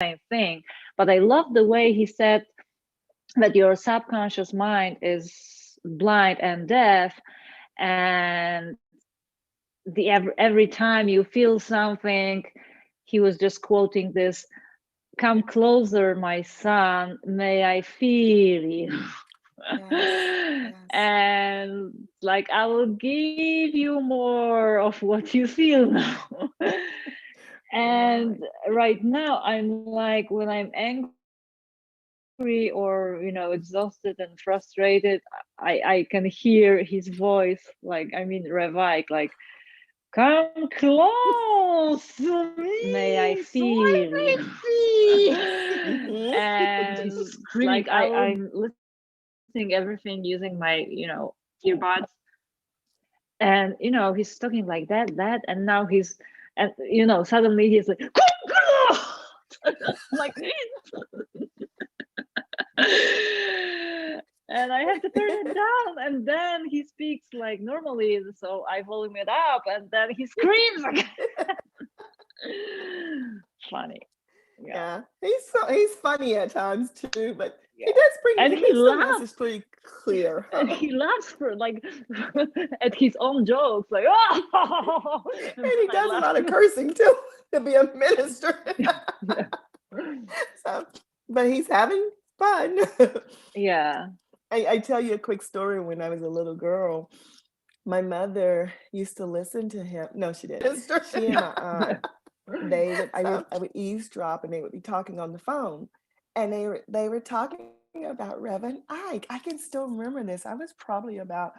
same thing. But I love the way he said that your subconscious mind is blind and deaf, and every time you feel something, he was just quoting this, "Come closer, my son, may I feel you." Yes. And like, I will give you more of what you feel now. Right. And right now I'm like, when I'm angry or exhausted and frustrated, I can hear his voice, like, I mean, Revike, like, "Come close to me, Me, may I feel sweet you." baby. And He's like, screaming out. I'm listening everything using my, earbuds. And he's talking like that, and now he's, and suddenly he's like, "Come close!" Like, and I have to turn it down, and then he speaks like normally, so I volume it up, and then he screams again. Funny. Yeah. Yeah, he's funny at times too, but Yeah. he And he makes the message laughs, pretty clear, and huh? he laughs for like at his own jokes, like, "Oh!" And And then he I does a laugh lot of too. cursing too to be a minister. Yeah. So, but he's having fun. Yeah. I tell you a quick story. When I was a little girl, my mother used to listen to him. No, she didn't. She and my aunt, I would eavesdrop, and they would be talking on the phone, and they were talking about Reverend Ike. I can still remember this. I was probably about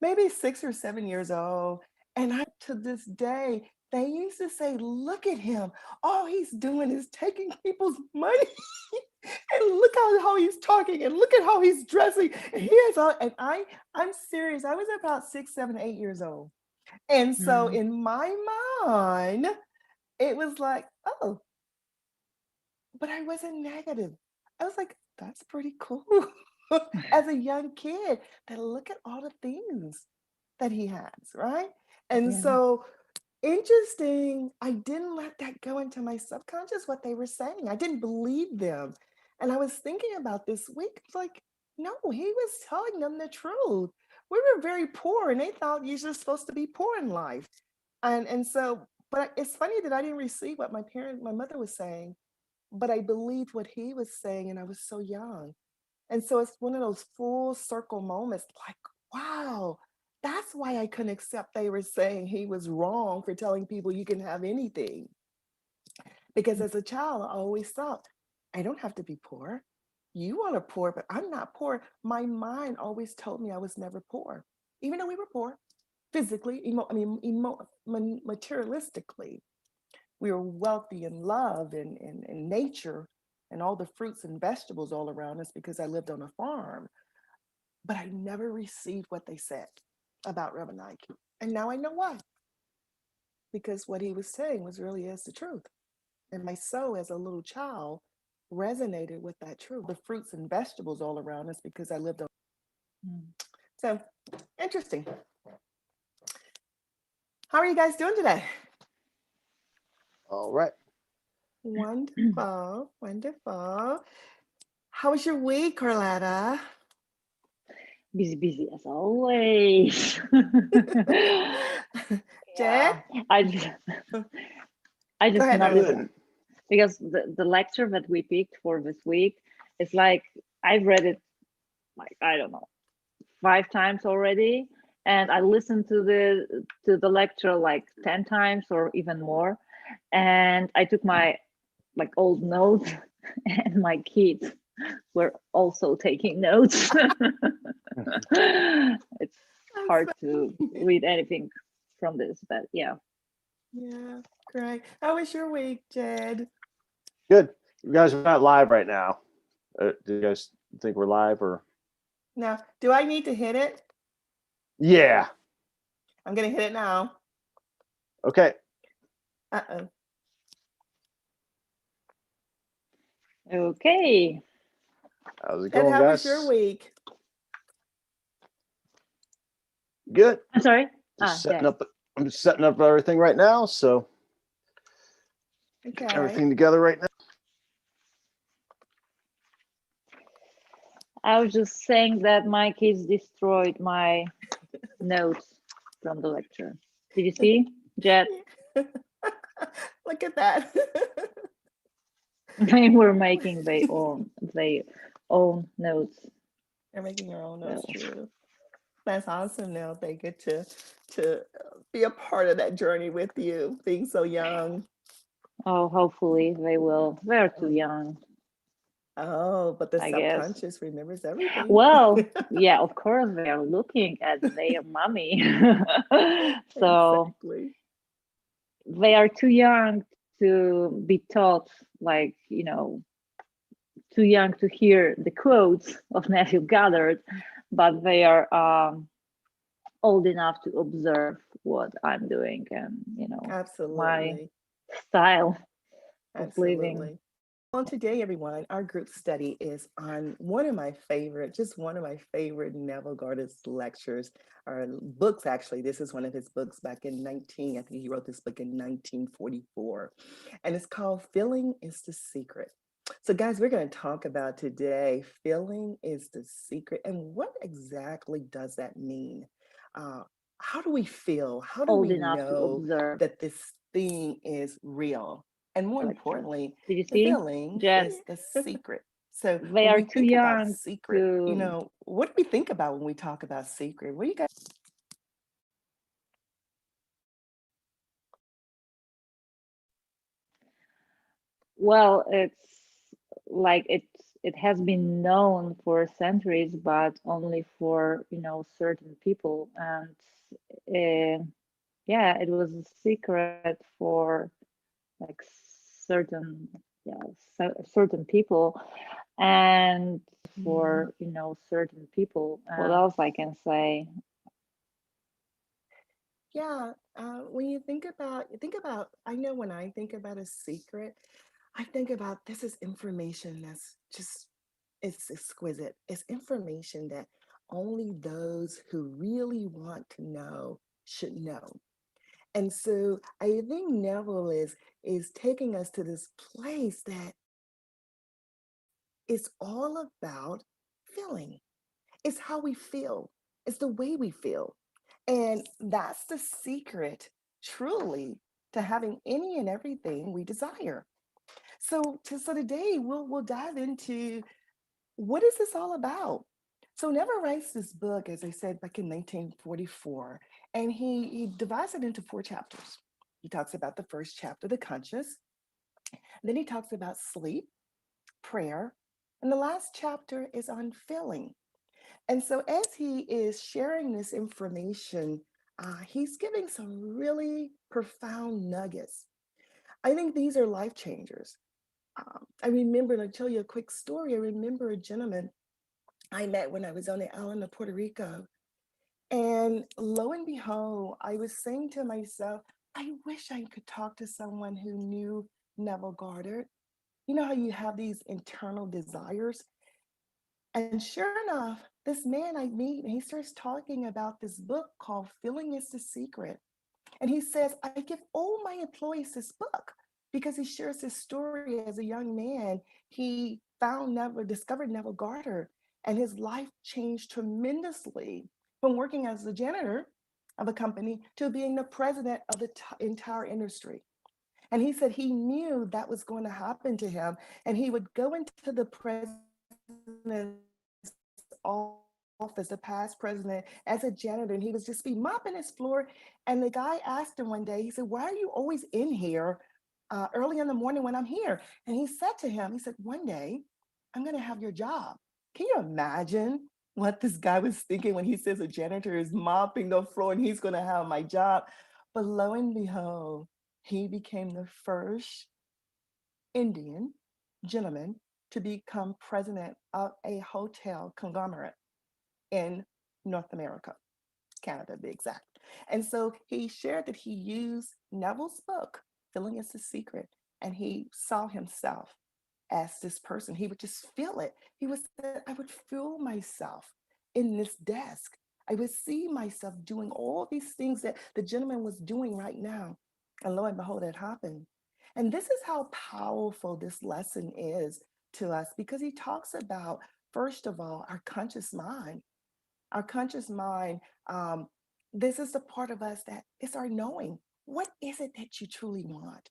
maybe 6 or 7 years old. And to this day, they used to say, "Look at him. All he's doing is taking people's money." And look how he's talking, and look at how he's dressing. And he has all, and I'm serious. I was about 6, 7, 8 years old. And so Mm. in my mind, it was like, oh, but I wasn't negative. I was like, that's pretty cool. As a young kid, that look at all the things that he has, right? And Yeah. so interesting, I didn't let that go into my subconscious, what they were saying. I didn't believe them. And I was thinking about this week, it's like, no, he was telling them the truth. We were very poor, and they thought you're just supposed to be poor in life. And so, but it's funny that I didn't receive what my mother was saying, but I believed what he was saying, and I was so young. And so it's one of those full circle moments, like, wow, that's why I couldn't accept they were saying he was wrong for telling people you can have anything. Because as a child, I always thought, I don't have to be poor. You all are poor, but I'm not poor. My mind always told me I was never poor, even though we were poor physically, materialistically. We were wealthy in love and nature and all the fruits and vegetables all around us because I lived on a farm. But I never received what they said about Reverend Ike. And now I know why. Because what he was saying was really is the truth. And my soul as a little child resonated with that truth. The fruits and vegetables all around us because I lived on. Mm. So interesting. How are you guys doing today? All right. Wonderful. Wonderful. How was your week, Carlotta? Busy, busy as always. Jed? Yeah. I just, I Go just ahead, noticed, darling. Good. because the lecture that we picked for this week is like, I've read it, like, I don't know, 5 times already, and I listened to the lecture like 10 times or even more, and I took my like old notes, and my kids were also taking notes. It's That's hard to read anything from this, but yeah. Yeah, great. How was your week, Jed? Good. You guys are not live right now. Do you guys think we're live or? Now, do I need to hit it? Yeah. I'm gonna hit it now. Okay. Uh-oh. Okay. How's it Jed, going, how was your guys? week? Good. I'm sorry. Just setting Yes. up. I'm just setting up everything right now. So Okay. everything together right now. I was just saying that my kids destroyed my notes from the lecture. Did you see, Jet? Look at that. They were making their own notes. They're making their own notes, So, true. That's awesome. Now they get to be a part of that journey with you, being so young. oh, hopefully they will. They're too Oh, young, oh, but the I guess. subconscious remembers everything. Well, yeah, of course they are looking at their mommy. So Exactly. they are too young to be taught, like, too young to hear the quotes of Neville Goddard, but they are old enough to observe what I'm doing and, my Absolutely. style of living. Absolutely. Well, today, everyone, our group study is on one of my favorite, just one of my favorite Neville Goddard's lectures, or books, actually. This is one of his books back in I think he wrote this book in 1944. And it's called Feeling is the Secret. So, guys, we're going to talk about today, feeling is the secret. And what exactly does that mean? Uh, how do we feel? How do Old we enough to know observe that this thing is real? And more lecture. importantly, Did you see, feeling Jet? is the secret. So They when are we too think about young secret, to. what do we think about when we talk about secret? What do you guys? Well, it's like it has been known for centuries, but only for certain people, and uh, yeah, it was a secret for like certain yeah certain people, and Mhm. for certain people. What else I can say? Yeah, when you think about, I know when I think about a secret, I think about this is information that's just, it's exquisite. It's information that only those who really want to know should know. And so I think Neville is taking us to this place that is all about feeling. It's how we feel. It's the way we feel. And that's the secret, truly, to having any and everything we desire. So today we'll dive into what is this all about? So Neville writes this book, as I said, back in 1944, and he divides it into 4 chapters. He talks about the first chapter, the conscious. Then he talks about sleep, prayer, and the last chapter is on feeling. And so as he is sharing this information, he's giving some really profound nuggets. I think these are life changers. I remember, and I'll tell you a quick story. I remember a gentleman I met when I was on the island of Puerto Rico. And lo and behold, I was saying to myself, I wish I could talk to someone who knew Neville Goddard. You know how you have these internal desires? And sure enough, this man I meet, and he starts talking about this book called Feeling is the Secret. And he says, I give all my employees this book because he shares his story as a young man. He found Neville, discovered Neville Goddard, and his life changed tremendously from working as the janitor of a company to being the president of the entire industry. And he said he knew that was going to happen to him. And he would go into the president's office, the past president, as a janitor, and he would just be mopping his floor. And the guy asked him one day, he said, why are you always in here early in the morning when I'm here? And he said to him, he said, one day I'm going to have your job. Can you imagine what this guy was thinking when he says a janitor is mopping the floor and he's going to have my job? But lo and behold, he became the first Indian gentleman to become president of a hotel conglomerate in North America, Canada to be exact. And so he shared that he used Neville's book, Feeling is the Secret, and he saw himself as this person. He would just feel it. He would say, I would feel myself in this desk. I would see myself doing all these things that the gentleman was doing right now. And lo and behold, it happened. And this is how powerful this lesson is to us because he talks about first of all, our conscious mind. Our conscious mind, this is the part of us that it's our knowing. What is it that you truly want?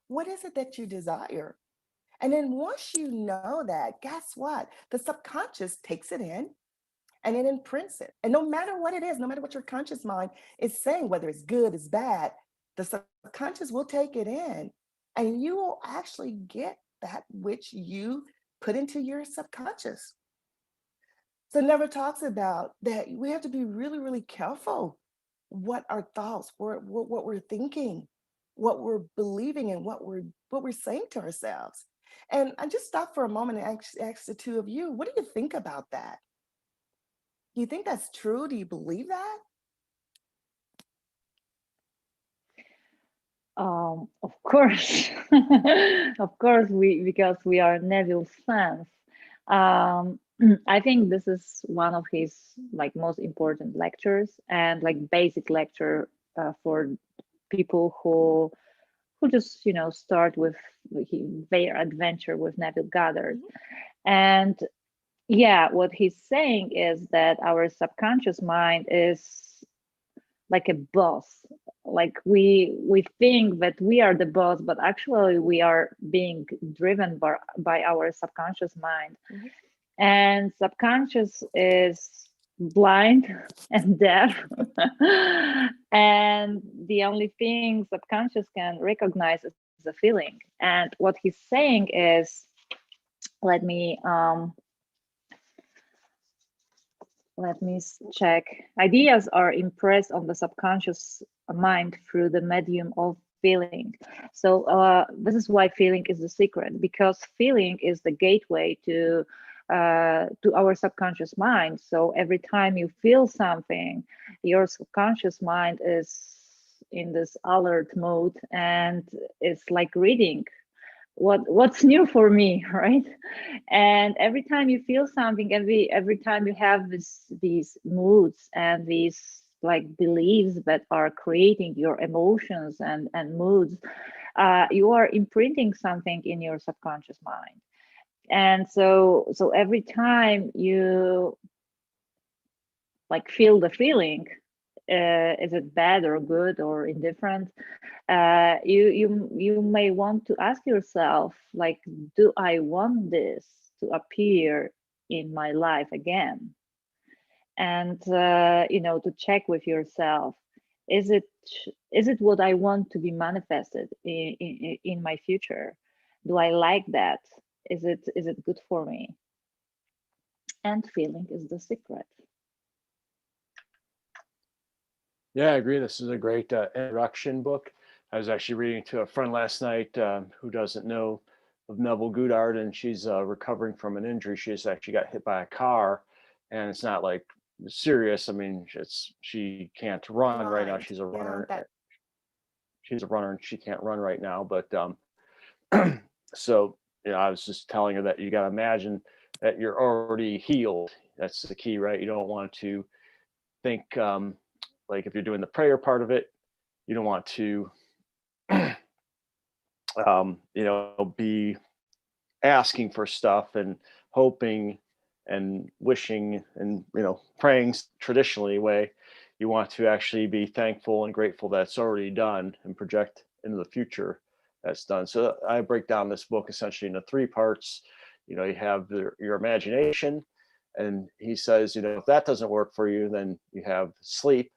What is it that you desire? And then once you know that, guess what? The subconscious takes it in and it imprints it. And no matter what it is, no matter what your conscious mind is saying, whether it's good, it's bad, the subconscious will take it in and you will actually get that which you put into your subconscious. So Never talks about that we have to be really, really careful what our thoughts, what we're thinking, what we're believing, and what we're saying to ourselves. And I just stop for a moment and ask the two of you, what do you think about that? Do you think that's true? Do you believe that? Of course, of course, we because we are Neville's fans. Um, I think this is one of his like most important lectures and like basic lecture for people who just start with their adventure with Neville Goddard. Mhm. And yeah, what he's saying is that our subconscious mind is like a boss. Like we think that we are the boss, but actually we are being driven by our subconscious mind. Mhm. And subconscious is blind and deaf. And the only thing subconscious can recognize is a feeling. And what he's saying is, let me check. Ideas are impressed on the subconscious mind through the medium of feeling. So this is why feeling is the secret, because feeling is the gateway to our subconscious mind. So every time you feel something, your subconscious mind is in this alert mode, and it's like reading what's new for me, right? And every time you feel something, every time you have these moods and these like beliefs that are creating your emotions and moods, you are imprinting something in your subconscious mind. And so every time you like feel the feeling, is it bad or good or indifferent, you may want to ask yourself, like, do I want this to appear in my life again? And to check with yourself, is it what I want to be manifested in my future? Do I like that? Is it good for me? And feeling is the secret. Yeah, I agree. This is a great introduction book. I was actually reading to a friend last night who doesn't know of Neville Goddard, and she's recovering from an injury. She just actually got hit by a car, and it's not like serious. I mean, she can't run right now. Blind. Yeah, that. She's a runner, and she can't run right now. But so I was just telling her that you got to imagine that you're already healed. That's the key, right? You don't want to think like if you're doing the prayer part of it, you don't want to be asking for stuff and hoping and wishing and praying traditionally way. You want to actually be thankful and grateful that it's already done and project into the future that's done. So I break down this book essentially into three parts. You have your imagination, and he says, if that doesn't work for you, then you have sleep,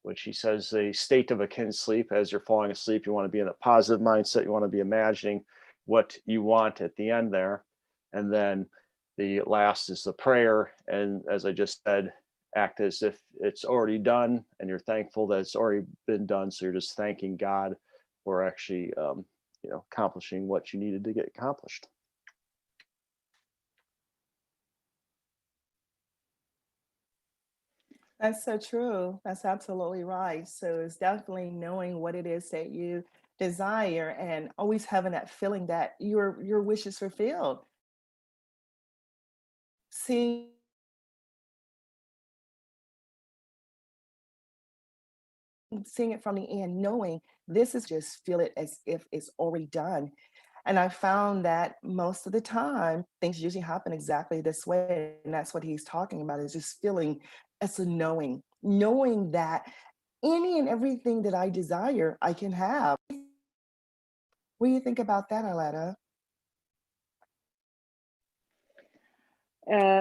which he says a state of akin sleep. As you're falling asleep, you want to be in a positive mindset. You want to be imagining what you want at the end there. And then the last is the prayer. And as I just said, act as if it's already done and you're thankful that it's already been done. So you're just thanking God for actually, accomplishing what you needed to get accomplished. That's so true. That's absolutely right. So it's definitely knowing what it is that you desire and always having that feeling that your wish is fulfilled. Seeing seeing it from the end, knowing this is just feel it as if it's already done. And I found that most of the time, things usually happen exactly this way. And that's what he's talking about, is just feeling, it's a knowing that any and everything that I desire, I can have. What do you think about that, Aletta?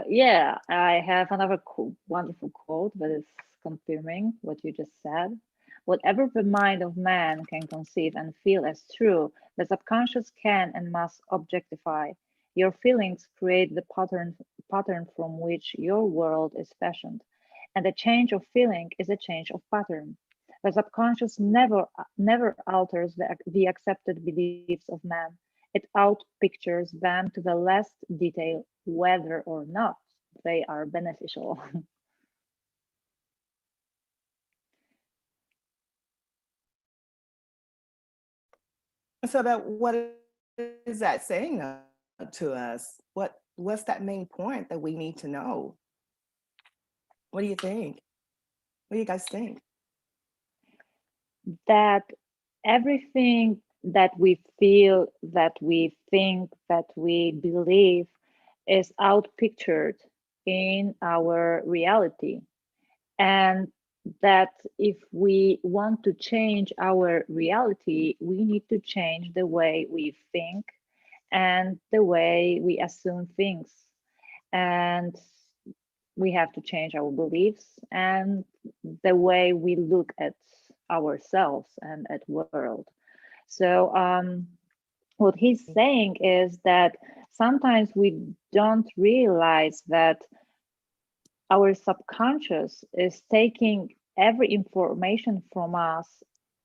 Yeah, I have another wonderful quote that is confirming what you just said. Whatever the mind of man can conceive and feel as true, the subconscious can and must objectify. Your feelings create the pattern from which your world is fashioned, and a change of feeling is a change of pattern. The subconscious never alters the accepted beliefs of man. It outpictures them to the last detail, whether or not they are beneficial. So that what is that saying to us? What's that main point that we need to know? What do you think? What do you guys think? That everything that we feel, that we think, that we believe is outpictured in our reality. And that if we want to change our reality, we need to change the way we think and the way we assume things. And we have to change our beliefs and the way we look at ourselves and at world. So what he's saying is that sometimes we don't realize that our subconscious is taking every information from us,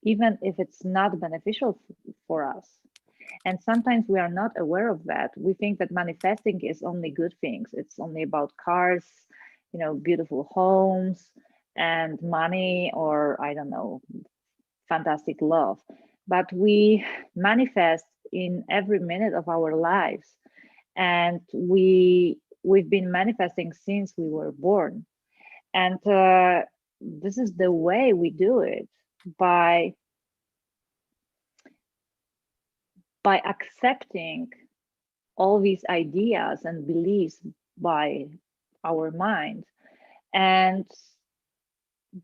even if it's not beneficial for us. And sometimes we are not aware of that. We think that manifesting is only good things. It's only about cars, beautiful homes and money, or I don't know, fantastic love. But we manifest in every minute of our lives. And we've been manifesting since we were born. And this is the way we do it, by accepting all these ideas and beliefs by our mind, and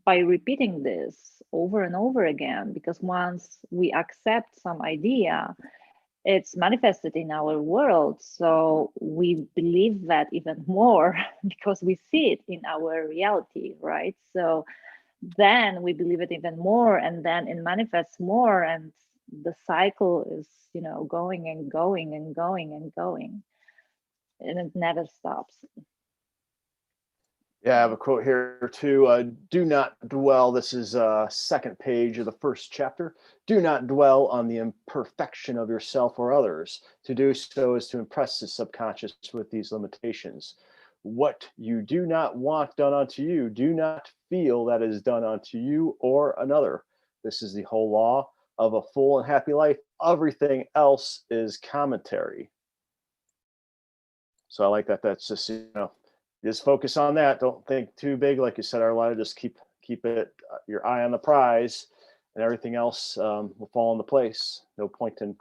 by repeating this over and over again, because once we accept some idea, it's manifested in our world, so we believe that even more because we see it in our reality, right? So then we believe it even more, and then it manifests more, and the cycle is going and going and going and going, and it never stops. Yeah, I have a quote here too. Do not dwell. This is second page of the first chapter. Do not dwell on the imperfection of yourself or others. To do so is to impress the subconscious with these limitations. What you do not want done unto you, do not feel that is done unto you or another. This is the whole law of a full and happy life. Everything else is commentary. So I like that. That's just, just focus on that. Don't think too big, like you said, Arletta. Just keep it your eye on the prize, and everything else will fall into place. No point in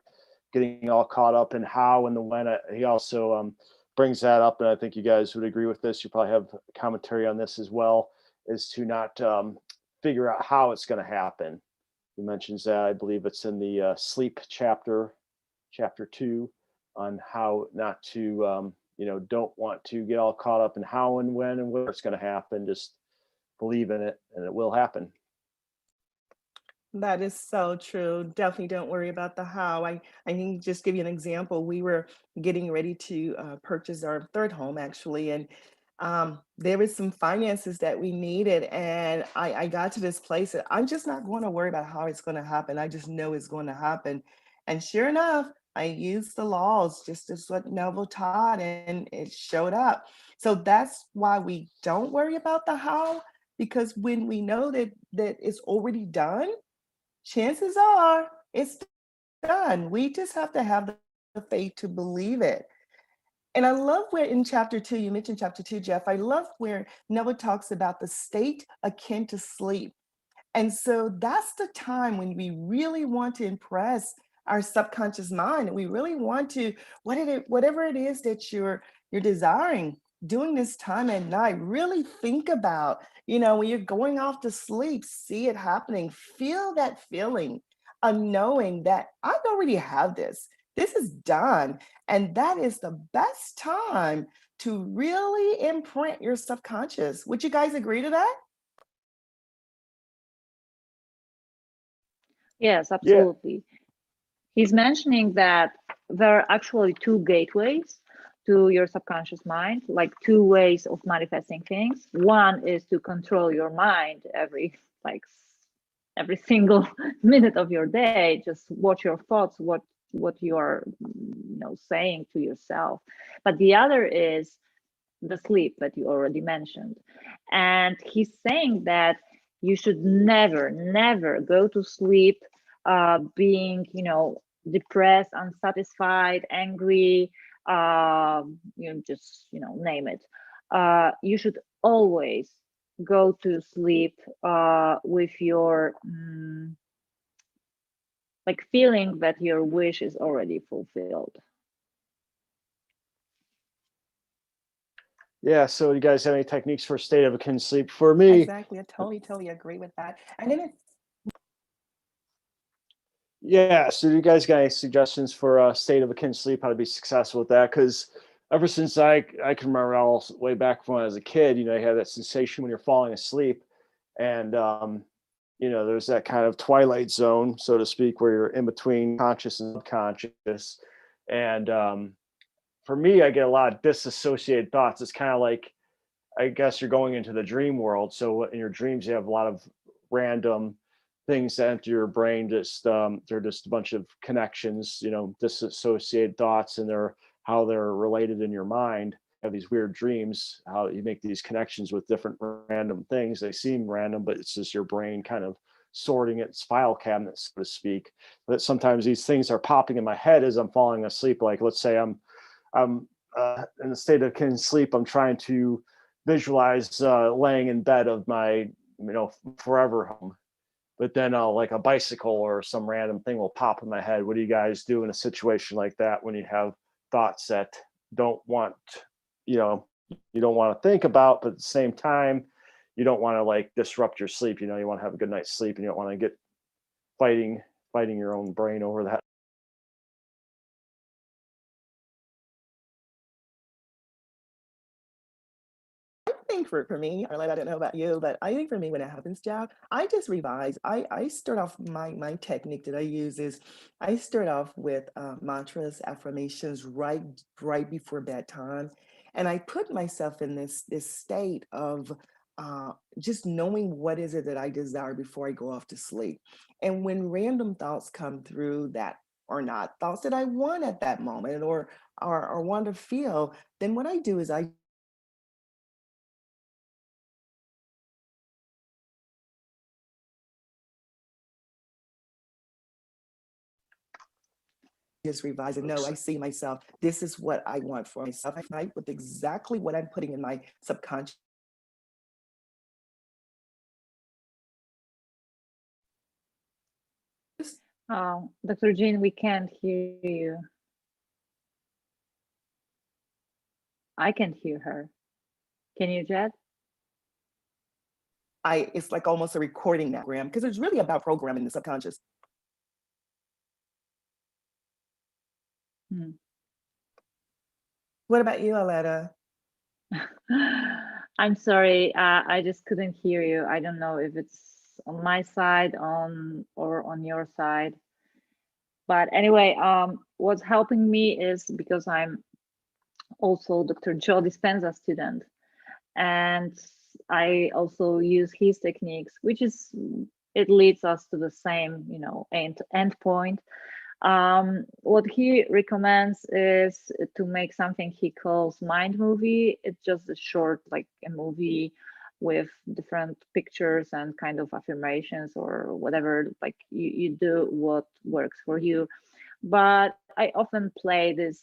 getting all caught up in how and the when. He also brings that up, and I think you guys would agree with this. You probably have commentary on this as well, is to not figure out how it's going to happen. He mentions that, I believe it's in the sleep chapter 2, on how not to don't want to get all caught up in how and when and where it's going to happen. Just believe in it and it will happen. That is so true. Definitely don't worry about the how. I can just give you an example. We were getting ready to purchase our third home, actually, and there was some finances that we needed. And I got to this place that I'm just not going to worry about how it's going to happen. I just know it's going to happen. And sure enough, I used the laws just as what Neville taught, and it showed up. So that's why we don't worry about the how, because when we know that it's already done, chances are it's done. We just have to have the faith to believe it. And I love where in chapter 2, you mentioned chapter 2, Jeff. I love where Neville talks about the state akin to sleep. And so that's the time when we really want to impress our subconscious mind. And we really want to, whatever it is that you're desiring during this time at night, really think about, when you're going off to sleep, see it happening, feel that feeling of knowing that I already have this. This is done. And that is the best time to really imprint your subconscious. Would you guys agree to that? Yes, absolutely. He's mentioning that there are actually two gateways to your subconscious mind, like two ways of manifesting things. One is to control your mind every single minute of your day. Just watch your thoughts, what you are saying to yourself. But the other is the sleep that you already mentioned. And he's saying that you should never go to sleep being, depressed, unsatisfied, angry, name it. You should always go to sleep with your feeling that your wish is already fulfilled. Yeah. So you guys have any techniques for state of akin sleep? For me, Exactly. I totally agree with that. And then yeah. So do you guys got any suggestions for state of akin sleep, how to be successful with that? Because ever since I can remember all way back when I was a kid, you have that sensation when you're falling asleep, and there's that kind of twilight zone, so to speak, where you're in between conscious and subconscious. And for me, I get a lot of disassociated thoughts. It's kind of like, I guess you're going into the dream world. So in your dreams, you have a lot of random things that enter your brain. They're just a bunch of connections, disassociated thoughts, and how they're related in your mind. You have these weird dreams, how you make these connections with different random things. They seem random, but it's just your brain kind of sorting its file cabinet, so to speak. But sometimes these things are popping in my head as I'm falling asleep. Like, let's say I'm in a state of sleep. I'm trying to visualize laying in bed of my forever home, but then like a bicycle or some random thing will pop in my head. What do you guys do in a situation like that when you have thoughts that don't want you don't want to think about, but at the same time you don't want to disrupt your sleep? You want to have a good night's sleep, and you don't want to get fighting your own brain over that. I think for me, Arlette, I don't know about you, but I think for me, when it happens, Jack, I just revise. I start off, my technique that I use is I start off with mantras, affirmations right before bedtime, and I put myself in this state of just knowing what is it that I desire before I go off to sleep. And when random thoughts come through that are not thoughts that I want at that moment or want to feel, then what I do is I just revise and know I see myself. This is what I want for myself at night with exactly what I'm putting in my subconscious. Dr. Jean, we can't hear you. I can't hear her. Can you, Jed? It's like almost a recording now, Graham, because it's really about programming the subconscious. What about you, Aletta? I'm sorry, I just couldn't hear you. I don't know if it's on my side or on your side. But anyway, what's helping me is because I'm also Dr. Joe Dispenza student, and I also use his techniques, which is it leads us to the same, end point. What he recommends is to make something he calls mind movie. It's just a short, like a movie with different pictures and kind of affirmations or whatever. Like you do what works for you. But I often play this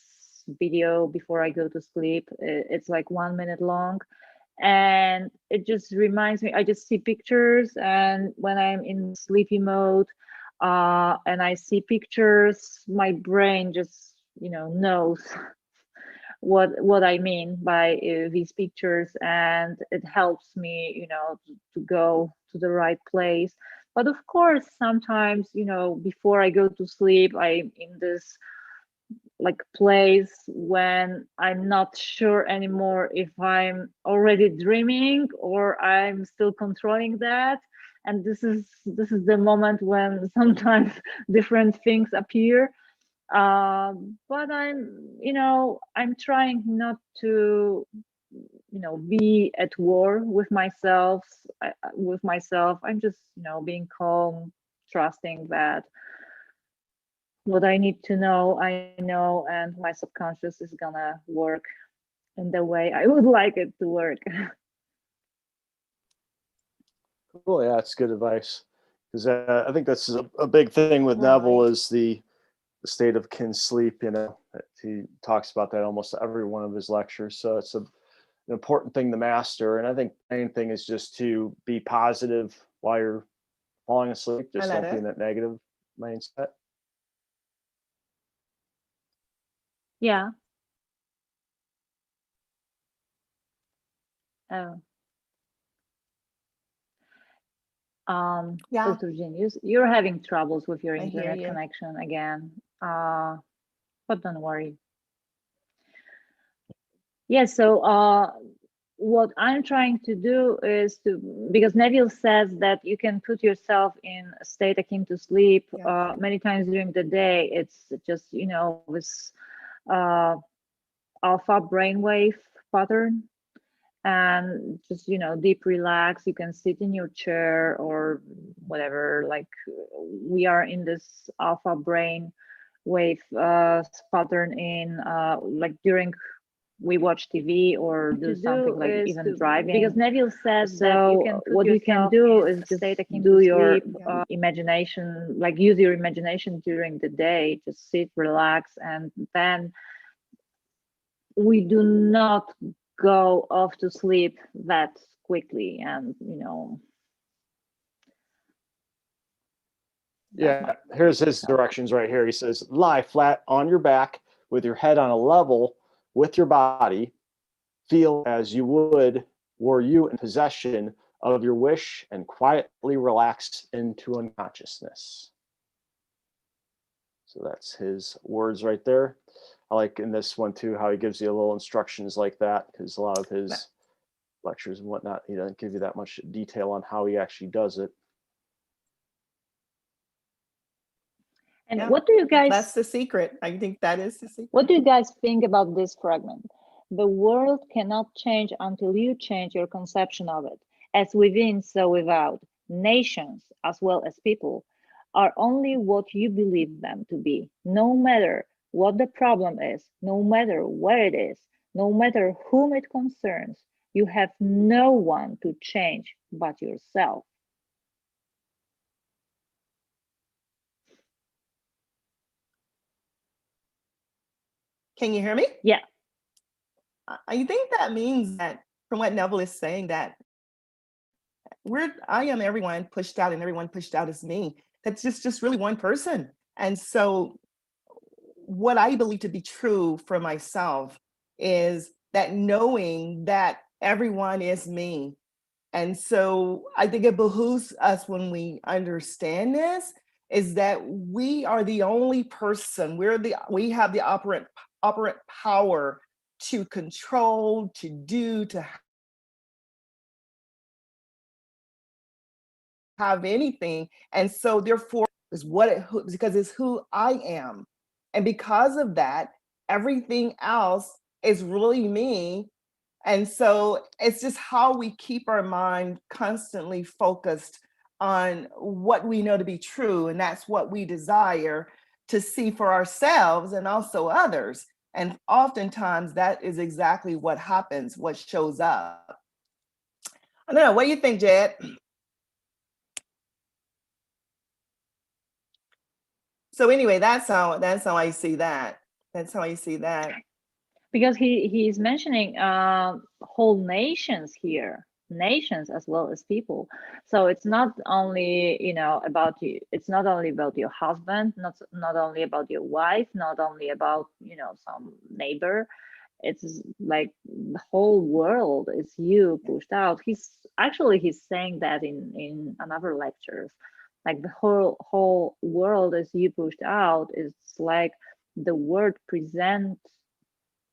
video before I go to sleep. It's like 1 minute long, and it just reminds me. I just see pictures, and when I'm in sleepy mode, and I see pictures, my brain just, knows what I mean by these pictures, and it helps me, to go to the right place. But of course, sometimes, before I go to sleep, I'm in this like place when I'm not sure anymore if I'm already dreaming or I'm still controlling that. And this is the moment when sometimes different things appear. But I'm trying not to, be at war with myself. I'm just, being calm, trusting that what I need to know, I know, and my subconscious is gonna work in the way I would like it to work. Cool. Yeah, that's good advice. Because I think that's a big thing with Neville Right. is the state of kin sleep. He talks about that almost every one of his lectures. So it's an important thing to master. And I think the main thing is just to be positive while you're falling asleep. Just don't be in that negative mindset. Yeah. Oh. Yeah, Dr. Jean, you're having troubles with your I hear internet you. connection again. But don't worry. Yeah, so what I'm trying to do is because Neville says that you can put yourself in a state akin to sleep Yes. many times during the day. It's just, this uh, alpha brainwave pattern, and just, deep relax. You can sit in your chair or whatever, like we are in this alpha brain wave pattern in like during we watch TV or do something like even driving. Because Neville says that you can put what you can do is just do your imagination, like use your imagination during the day, just sit, relax, and then we do not go off to sleep that quickly. And Yeah, here's his directions right here. He says, lie flat on your back with your head on a level with your body. Feel as you would were you in possession of your wish and quietly relax into unconsciousness. So that's his words right there. I like in this one too how he gives you a little instructions like that, because a lot of his lectures and whatnot, he doesn't give you that much detail on how he actually does it. And Yeah, what do you guys that's the secret. I think that is the secret. What do you guys think about this fragment? The world cannot change until you change your conception of it. As within, so without. Nations, as well as people, are only what you believe them to be, no matter what the problem is, no matter where it is, no matter whom it concerns. You have no one to change but yourself. Can you hear me? Yeah. I think that means that from what Neville is saying, that I am everyone pushed out and everyone pushed out is me. That's just really one person. And so what I believe to be true for myself is that knowing that everyone is me. And so I think it behooves us when we understand this is that we are the only person, we have the operant power to control, to do, to have anything. And so therefore is because it's who I am. And because of that, everything else is really me. And so it's just how we keep our mind constantly focused on what we know to be true. And that's what we desire to see for ourselves and also others. And oftentimes that is exactly what happens, what shows up. I don't know. What do you think, Jed? So anyway, that's how I see that. That's how I see that. Because he is mentioning whole nations here. nations as well as people. So it's not only, about you, it's not only about your husband, not only about your wife, not only about, some neighbor. It's like the whole world is you pushed out. He's saying that in another lectures, like the whole world is you pushed out. It's like the word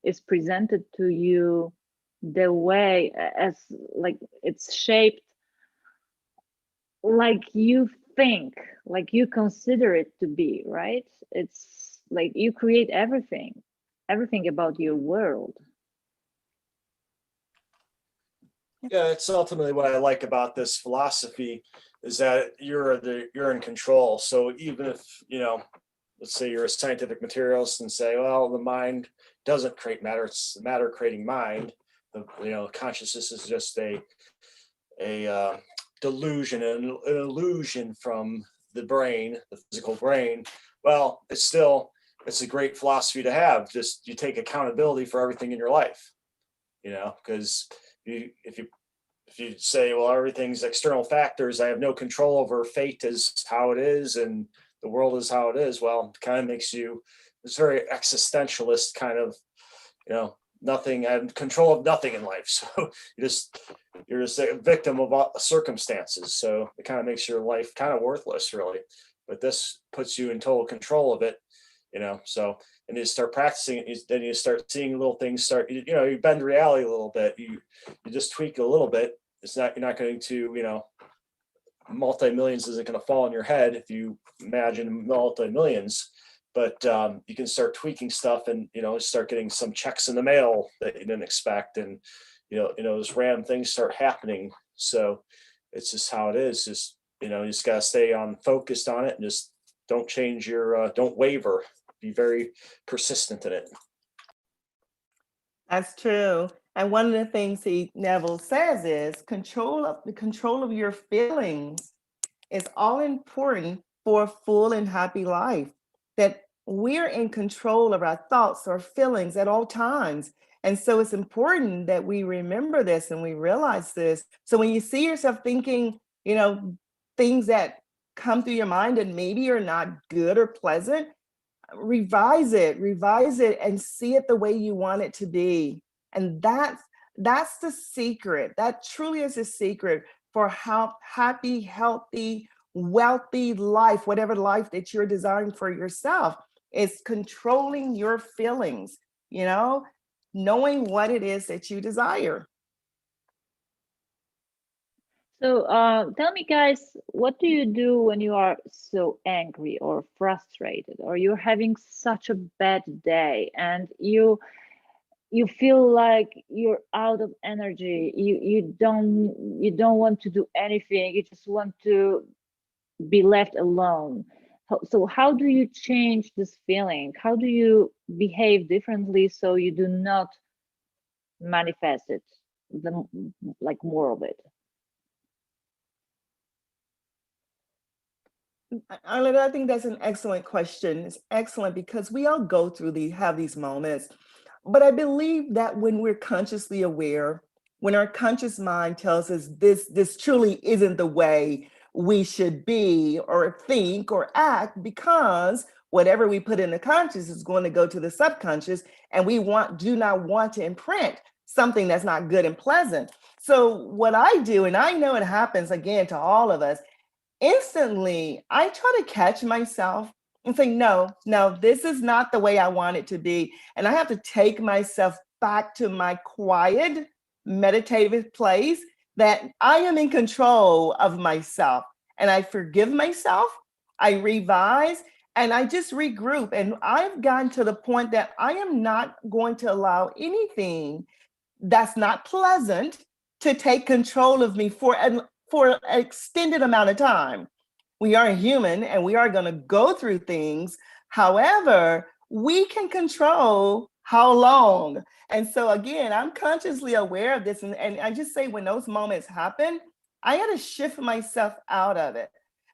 is presented to you the way as like it's shaped like you think, like you consider it to be, right? It's like you create everything about your world. Yeah, it's ultimately what I like about this philosophy is that you're in control. So even if, let's say you're a scientific materialist and say, well, the mind doesn't create matter, it's the matter creating mind. Consciousness is just a delusion, an illusion from the brain, the physical brain. Well, it's a great philosophy to have. Just you take accountability for everything in your life, because if you say, well, everything's external factors, I have no control over, fate is how it is and the world is how it is, well, it kind of makes you this very existentialist kind of, nothing, and control of nothing in life. So you're just a victim of circumstances. So it kind of makes your life kind of worthless, really. But this puts you in total control of it, so, and you start practicing it, then you start seeing little things you bend reality a little bit, you just tweak a little bit. You're not going to, multi-millions isn't going to fall on your head if you imagine multi-millions, but you can start tweaking stuff and, start getting some checks in the mail that you didn't expect. And, those random things start happening. So it's just how it is. Just, you just got to stay focused on it and just don't change don't waver. Be very persistent in it. That's true. And one of the things Neville says is the control of your feelings is all important for a full and happy life. That we're in control of our thoughts or feelings at all times. And so it's important that we remember this and we realize this. So when you see yourself thinking, things that come through your mind and maybe are not good or pleasant, revise it and see it the way you want it to be. And that's the secret. That truly is the secret for how happy, healthy, wealthy life, whatever life that you're desiring for yourself, is controlling your feelings, knowing what it is that you desire. So tell me, guys, what do you do when you are so angry or frustrated, or you're having such a bad day and you feel like you're out of energy, you don't want to do anything, you just want to be left alone? So how do you change this feeling? How do you behave differently so you do not manifest it, like more of it? Arlette, I think that's an excellent question. It's excellent because we all go through have these moments. But I believe that when we're consciously aware, when our conscious mind tells us this truly isn't the way we should be or think or act, because whatever we put in the conscious is going to go to the subconscious, and we do not want to imprint something that's not good and pleasant. So what I do, and I know it happens again to all of us, instantly, I try to catch myself and say, no, this is not the way I want it to be. And I have to take myself back to my quiet, meditative place that I am in control of myself. And I forgive myself, I revise, and I just regroup. And I've gotten to the point that I am not going to allow anything that's not pleasant to take control of me for an extended amount of time. We are human and we are going to go through things. However, we can control how long. And so again, I'm consciously aware of this. And I just say when those moments happen, I got to shift myself out of it,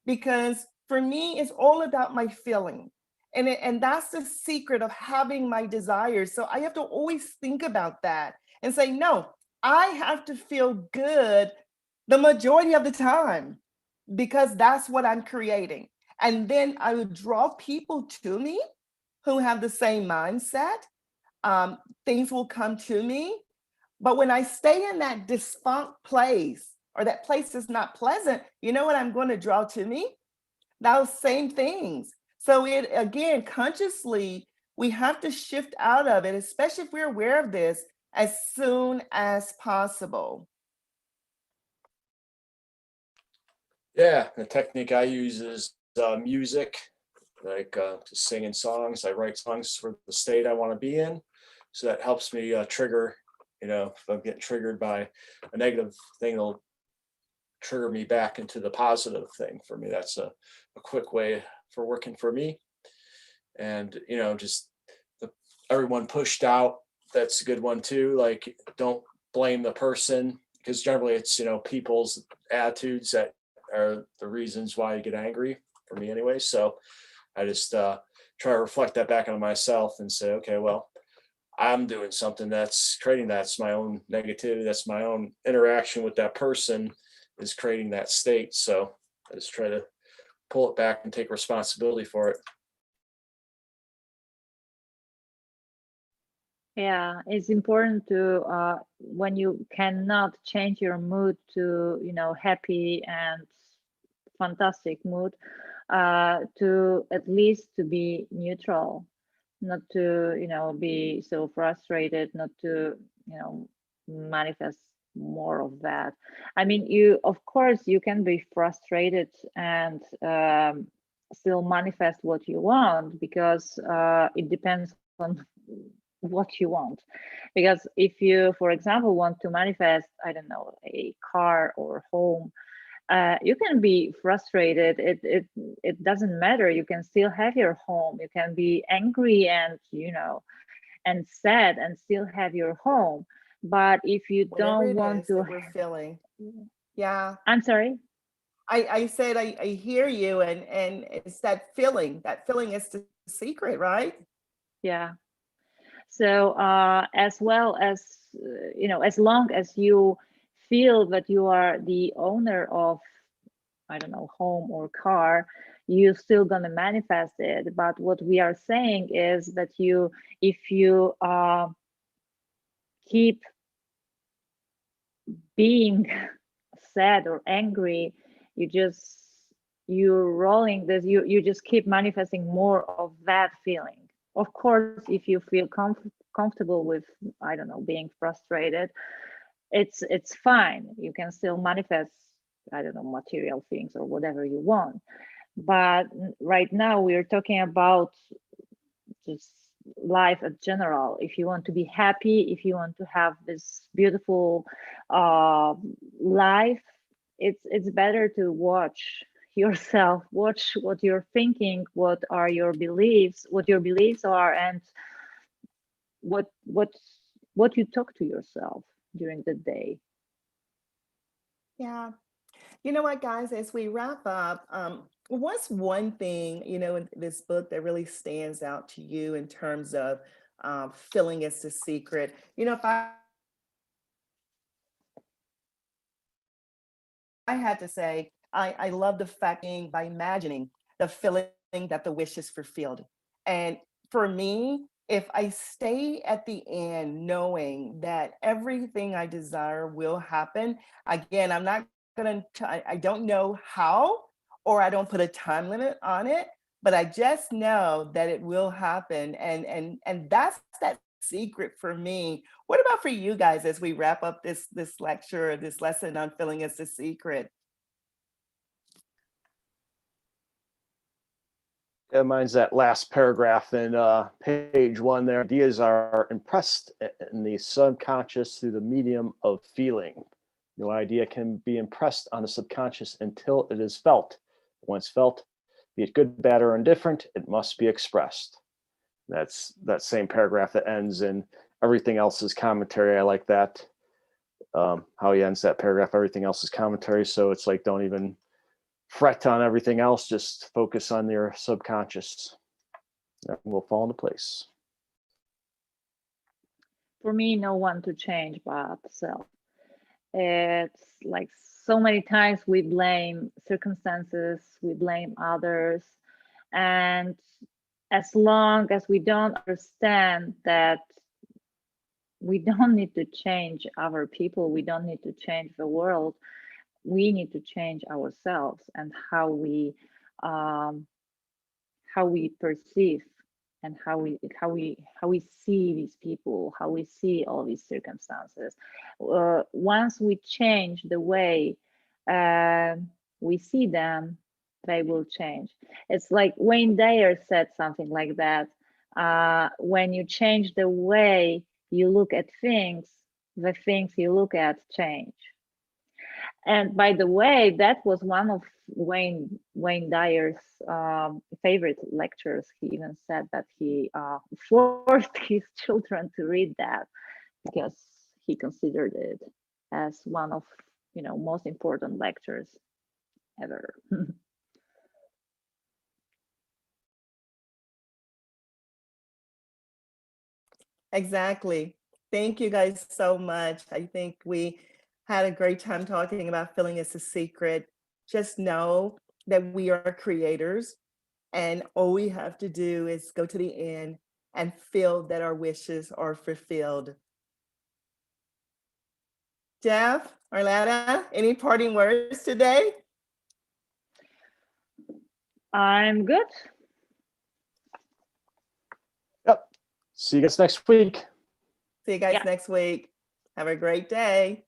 because for me, it's all about my feeling. And that's the secret of having my desires. So I have to always think about that and say, no, I have to feel good the majority of the time because that's what I'm creating. And then I would draw people to me who have the same mindset. Um, Things will come to me. But when I stay in that defunct place or that place is not pleasant, you know what I'm going to draw to me? Those same things. So it again, consciously, we have to shift out of it, especially if we're aware of this as soon as possible. Yeah, the technique I use is music, like just singing songs. I write songs for the state I want to be in, so that helps me trigger. If I'm getting triggered by a negative thing, it'll trigger me back into the positive thing. For me, that's a quick way for working for me. And just everyone pushed out. That's a good one too. Like, don't blame the person, because generally it's people's attitudes that are the reasons why you get angry, for me anyway. So I just try to reflect that back on myself and say, okay, well, I'm doing something that's creating that's my own negativity. That's my own interaction with that person is creating that state. So I just try to pull it back and take responsibility for it. Yeah, it's important to when you cannot change your mood to happy and fantastic mood, to at least to be neutral, not to be so frustrated, not to manifest more of that. I mean, you of course you can be frustrated and still manifest what you want, because it depends on what you want. Because if you, for example, want to manifest, I don't know, a car or home, you can be frustrated. It doesn't matter. You can still have your home. You can be angry and and sad and still have your home. But if you Whatever don't it want is to, that we're feeling. Yeah. I'm sorry. I said I hear you, and it's that feeling. That feeling is the secret, right? Yeah. So as well as as long as you feel that you are the owner of, I don't know, home or car, you're still gonna manifest it. But what we are saying is that if you keep being sad or angry, you just you're rolling this. You just keep manifesting more of that feeling. Of course, if you feel comfortable with, I don't know, being frustrated, it's fine. You can still manifest, I don't know, material things or whatever you want. But right now we're talking about just life in general. If you want to be happy, if you want to have this beautiful uh, life, it's better to watch yourself, watch what you're thinking, what your beliefs are, and what what what you talk to yourself during the day. Yeah. You know what, guys, as we wrap up, what's one thing, in this book that really stands out to you in terms of feeling is the secret? If I had to say, I love the fact by imagining the feeling that the wish is fulfilled. And for me, if I stay at the end knowing that everything I desire will happen, again, I'm not going to, I don't know how, or I don't put a time limit on it, but I just know that it will happen. And that's that secret for me. What about for you guys as we wrap up this lecture, this lesson on feeling is the secret? Yeah, mine's that last paragraph in page one there. Ideas are impressed in the subconscious through the medium of feeling. No idea can be impressed on the subconscious until it is felt. Once felt, be it good, bad, or indifferent, it must be expressed. That's that same paragraph that ends in everything else is commentary. I like that. How he ends that paragraph, everything else is commentary. So it's like, don't even fret on everything else, just focus on your subconscious. That will fall into place. for me, no one to change but self. It's like so many times we blame circumstances, we blame others, and as long as we don't understand that we don't need to change other people, we don't need to change the world, we need to change ourselves and um, how we perceive and how we see these people, how we see all these circumstances. Once we change the way uh, we see them, they will change. It's like Wayne Dyer said something like that. When you change the way you look at things, the things you look at change. And by the way, that was one of Wayne Dyer's favorite lectures. He even said that he forced his children to read that because he considered it as one of most important lectures ever. Exactly. Thank you guys so much. I think we had a great time talking about feeling is a secret. Just know that we are creators, and all we have to do is go to the end and feel that our wishes are fulfilled. Jeff, Arletta, any parting words today? I'm good. Yep. See you guys next week. See you guys Yeah. next week. Have a great day.